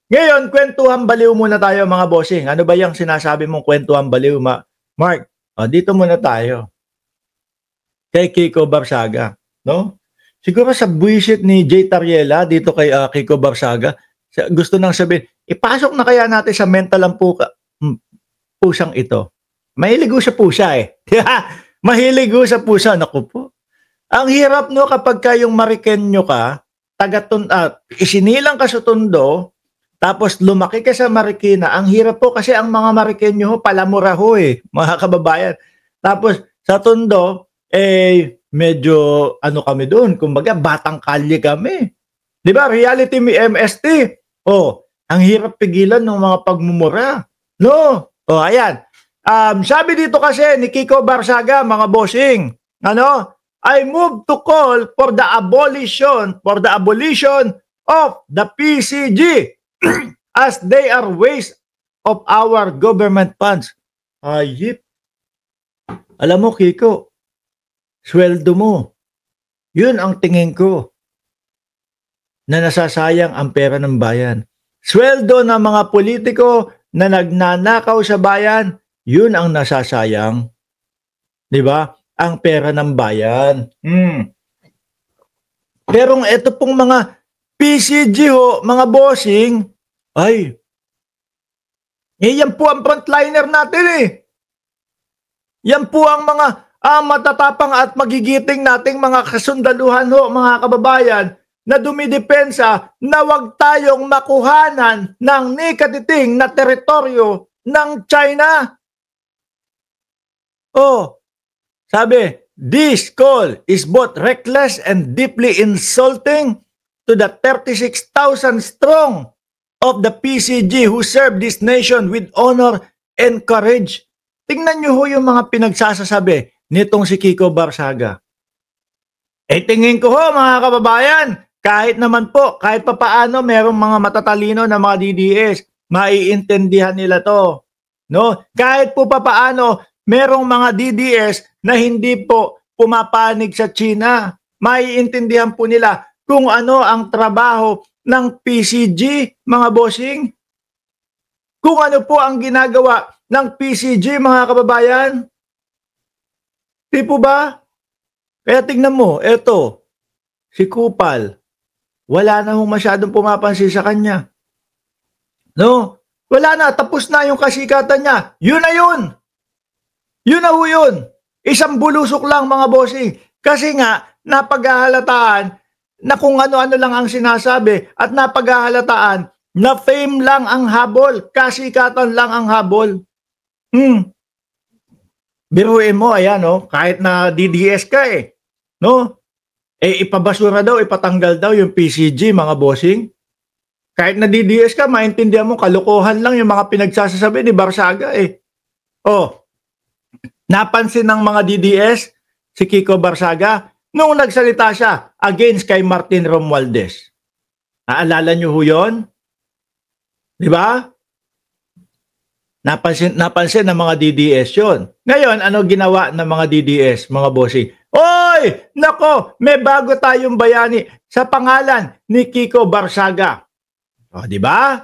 Ngayon, kwentuhan baliw muna tayo mga bossing. Ano ba yung sinasabi mong kwentuhan baliw, Mark? Dito muna tayo. Kay Kiko Barsaga, no? Siguro sa buwisit ni Jay Tariela dito kay Kiko Barsaga, gusto nang sabihin, ipasok na kaya natin sa mental ang pusang ito. Mahilig sa pusa eh. Mahilig sa pusa. Naku po. Ang hirap no kapag kayong Marikenyo ka, isinilang ka sa Tondo, tapos lumaki ka sa Marikina. Ang hirap po kasi ang mga Marikenyo ho, palamura ho eh, mga kababayan. Tapos sa Tondo, medyo ano kami doon, kumbaga batang kalye kami. 'Di ba? Reality MST. Ang hirap pigilan ng mga pagmumura. No? Ayan. Sabi dito kasi ni Kiko Barsaga, mga bossing, I move to call for the abolition of the PCG as they are waste of our government funds. Ayip. Alam mo, Kiko, sweldo mo. Yun ang tingin ko na nasasayang ang pera ng bayan. Sweldo ng mga politiko na nagnanakaw sa bayan, yun ang nasasayang. 'Di ba? Ang pera ng bayan. Pero ito pong mga PCG ho, mga bossing, yan po ang frontliner natin eh. Yan po ang mga matatapang at magigiting nating mga kasundaluhan ho, mga kababayan, na dumidepensa na wag tayong makuhanan ng nikatiting na teritoryo ng China. Sabi, this call is both reckless and deeply insulting to the 36,000 strong of the PCG who serve this nation with honor and courage. Tingnan nyo ho yung mga pinagsasasabi nitong si Kiko Barsaga. Tingin ko ho mga kababayan, kahit papaano merong mga matatalino na mga DDS, maiintindihan nila to. No? Kahit po papaano merong mga DDS na hindi po pumapanig sa China, maiintindihan po nila kung ano ang trabaho ng PCG, mga bossing. Kung ano po ang ginagawa ng PCG, mga kababayan. Di po ba? Kaya tignan mo, eto, si Kupal, wala na hong masyadong pumapansin sa kanya. No? Wala na, tapos na yung kasikatan niya. Yun na yun! Yun na ho yun. Isang bulusok lang, mga bossing. Kasi nga, napaghahalataan na kung ano-ano lang ang sinasabi at napaghahalataan na fame lang ang habol, kasikatan lang ang habol. Biruin mo, ayan, kahit na DDS ka no? Ipabasura daw, ipatanggal daw yung PCG, mga bossing. Kahit na DDS ka, maintindihan mo, kalokohan lang yung mga pinagsasasabi ni Barsaga napansin ng mga DDS, si Kiko Barsaga, nung nagsalita siya against kay Martin Romualdez. Naalala niyo ho yun? Di ba? Napansin ng mga DDS yun. Ngayon, ano ginawa ng mga DDS, mga bossing? Oy! Nako! May bago tayong bayani sa pangalan ni Kiko Barsaga. Di ba?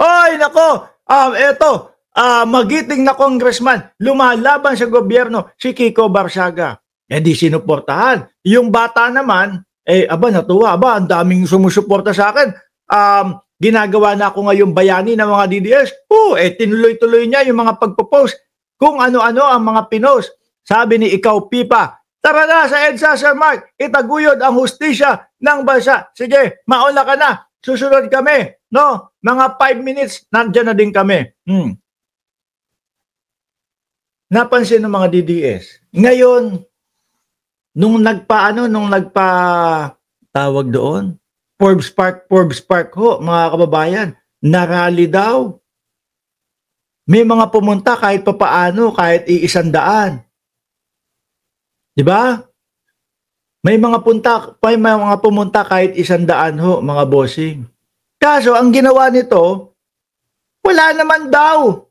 Oy! Nako! Eto, magiting na congressman, lumalaban sa gobyerno, si Kiko Barsaga. Di sinuportahan. Yung bata naman, natuwa, ang daming sumusuporta sa akin. Ginagawa na ako ngayong bayani ng mga DDS. Tinuloy-tuloy niya yung mga pagpo-post kung ano-ano ang mga pinost. Sabi ni Ikaw Pipa, tara na sa EDSA, Sir Mark, itaguyod ang hustisya ng bansa. Sige, mauna ka na. Susunod kami. No? Mga 5 minutes, nandyan na din kami. Napansin ng mga DDS. Ngayon, nung tawag doon, Forbes Park ho, mga kababayan, narally daw. May mga pumunta kahit papaano, kahit 100. 'Di ba? May mga pumunta kahit 100 ho, mga bossing. Kaso ang ginawa nito, wala naman daw.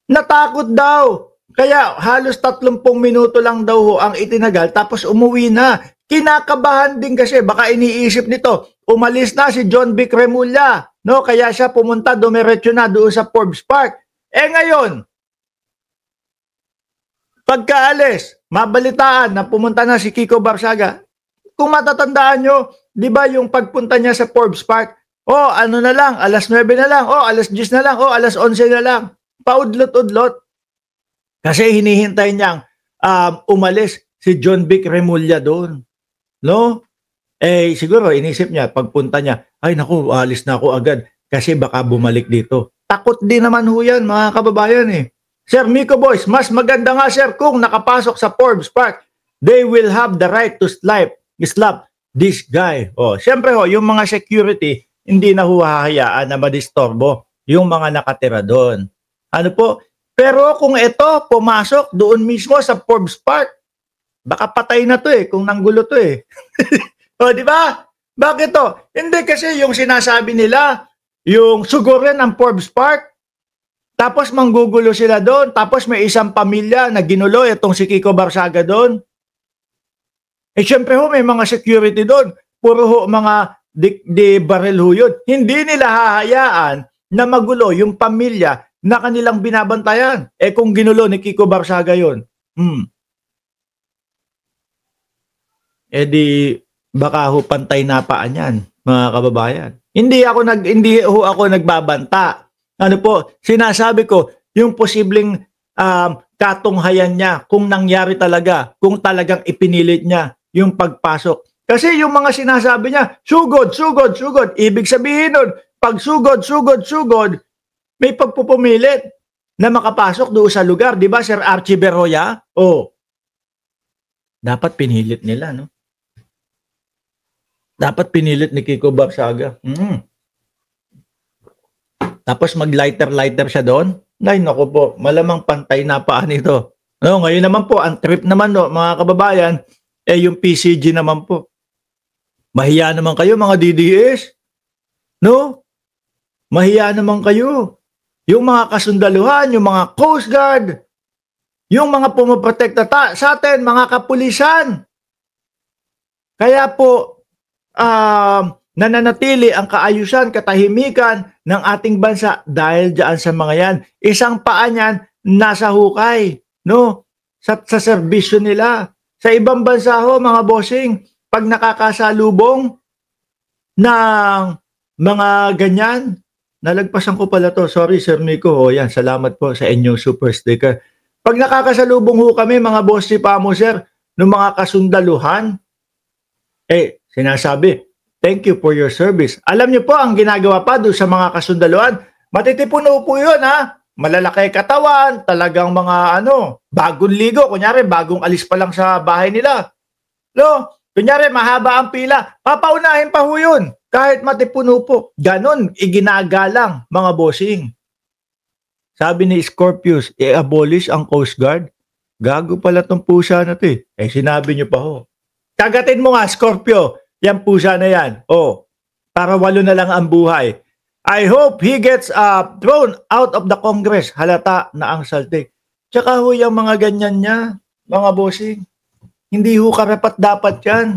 Natakot daw. Kaya halos 30 minuto lang daw ho ang itinagal tapos umuwi na. kinakabahan din kasi baka iniisip nito, umalis na si John Vic Remulla, no? Kaya siya pumunta, dumiretso na doon sa Forbes Park. Ngayon, pagkaalis, mabalitaan na pumunta na si Kiko Barsaga. Kung matatandaan nyo, di ba yung pagpunta niya sa Forbes Park, ano na lang, alas 9 na lang, alas 10 na lang, alas 11 na lang. Paudlot-udlot. Kasi hinihintay niyang umalis si John Vic Remulla doon. No? Siguro inisip niya, pagpunta niya, ay naku, alis na ako agad kasi baka bumalik dito. Takot din naman ho yan, mga kababayan eh. Sir Miko Boys, mas maganda nga sir kung nakapasok sa Forbes Park, they will have the right to slap this guy. Siyempre yung mga security, hindi na huhahayaan na madistorbo yung mga nakatira doon. Ano po? Pero kung ito, pumasok doon mismo sa Forbes Park, baka patay na to kung nanggulo to di ba? Bakit to? Hindi kasi yung sinasabi nila, yung sugurin ng Forbes Park, tapos manggugulo sila doon, tapos may isang pamilya na ginulo itong si Kiko Barsaga doon. Siyempre may mga security doon, puro mga di baril ho yun. Hindi nila hahayaan na magulo yung pamilya na kanilang binabantayan. Kung ginulo ni Kiko Barsaga yun, di baka ho pantay na paan yan, mga kababayan. Hindi ho ako nagbabanta. Ano po, sinasabi ko, yung posibleng katunghayan niya, kung nangyari talaga, kung talagang ipinilit niya yung pagpasok. Kasi yung mga sinasabi niya, sugod. Ibig sabihin nun, pag sugod, may pagpupumilit na makapasok doon sa lugar. Di ba, Sir Archie Berroya? Dapat pinilit nila, no? Dapat pinilit ni Kiko Barsaga. Tapos mag-lighter siya doon. Ay, naku po, malamang pantay na paan ito. No, ngayon naman po, ang trip naman, no, mga kababayan, yung PCG naman po. Mahiya naman kayo, mga DDS. No? Mahiya naman kayo. Yung mga kasundaluhan, yung mga Coast Guard, yung mga pumaprotekta sa atin, mga kapulisan. Kaya po, nananatili ang kaayusan, katahimikan ng ating bansa dahil dyan sa mga yan. Isang paa niyan, nasa hukay, no? Sa serbisyo nila. Sa ibang bansa ho, mga bossing, pag nakakasalubong ng mga ganyan, nalagpasan ko pala to. Sorry, Sir Miko. Yan, salamat po sa inyong super sticker. Pag nakakasalubong ho kami, mga boss si Pamo, sir, ng mga kasundaluhan, sinasabi, thank you for your service. Alam niyo po, ang ginagawa pa doon sa mga kasundaluhan, matitipuno po yun, ha? Malalaki katawan, talagang mga bagong ligo, kunyari, bagong alis pa lang sa bahay nila. No? Kunyari, mahaba ang pila, papaunahin pa ho yun, kahit matipuno po. Ganon, iginagalang, mga bossing. Sabi ni Scorpius, i-abolish ang Coast Guard. Gago pala tong pusa na to sinabi niyo pa ho. Kagatin mo nga, Scorpio, yan pusa na yan. Para 8 na lang ang buhay. I hope he gets thrown out of the Congress. Halata na ang saltik. Tsaka ho yung mga ganyan niya, mga bossing. Hindi ho karapat-dapat yan.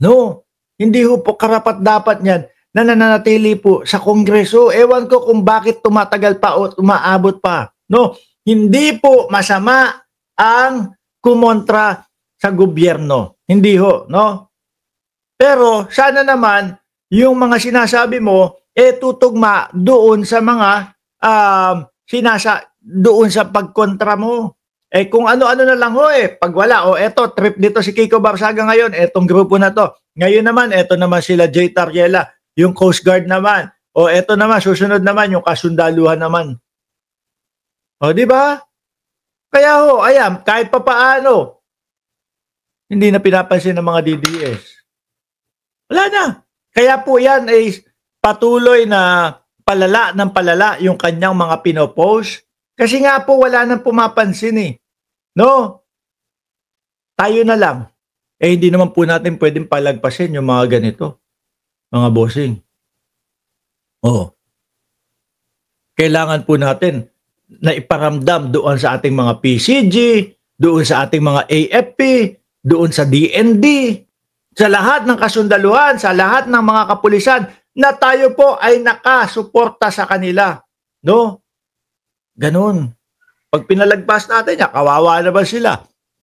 No, hindi ho po karapat-dapat yan na nananatili po sa Kongreso. Ewan ko kung bakit tumatagal pa o umaabot pa. No, hindi po masama ang kumontra sa gobyerno. Hindi ho, no? Pero sana naman yung mga sinasabi mo tutugma doon sa mga doon sa pagkontra mo. Kung ano-ano na lang ho pag wala eto trip dito si Kiko Barsaga ngayon, etong grupo na to. Ngayon naman eto naman sila Jay Tariela, yung Coast Guard naman. Eto naman susunod naman yung kasundaluhan naman. Di ba? Kaya ho, ayan, kahit papaano hindi na pinapansin ng mga DDS. Wala na. Kaya po yan ay patuloy na palala ng palala yung kanyang mga pinopost. Kasi nga po wala nang pumapansin No? Tayo na lang. Hindi naman po natin pwedeng palagpasin yung mga ganito. Mga bossing. Kailangan po natin na iparamdam doon sa ating mga PCG, doon sa ating mga AFP, doon sa DND, sa lahat ng kasundaluhan, sa lahat ng mga kapulisan na tayo po ay nakasuporta sa kanila. No? Ganun. Pag pinalagpas natin yan, kawawa naman sila.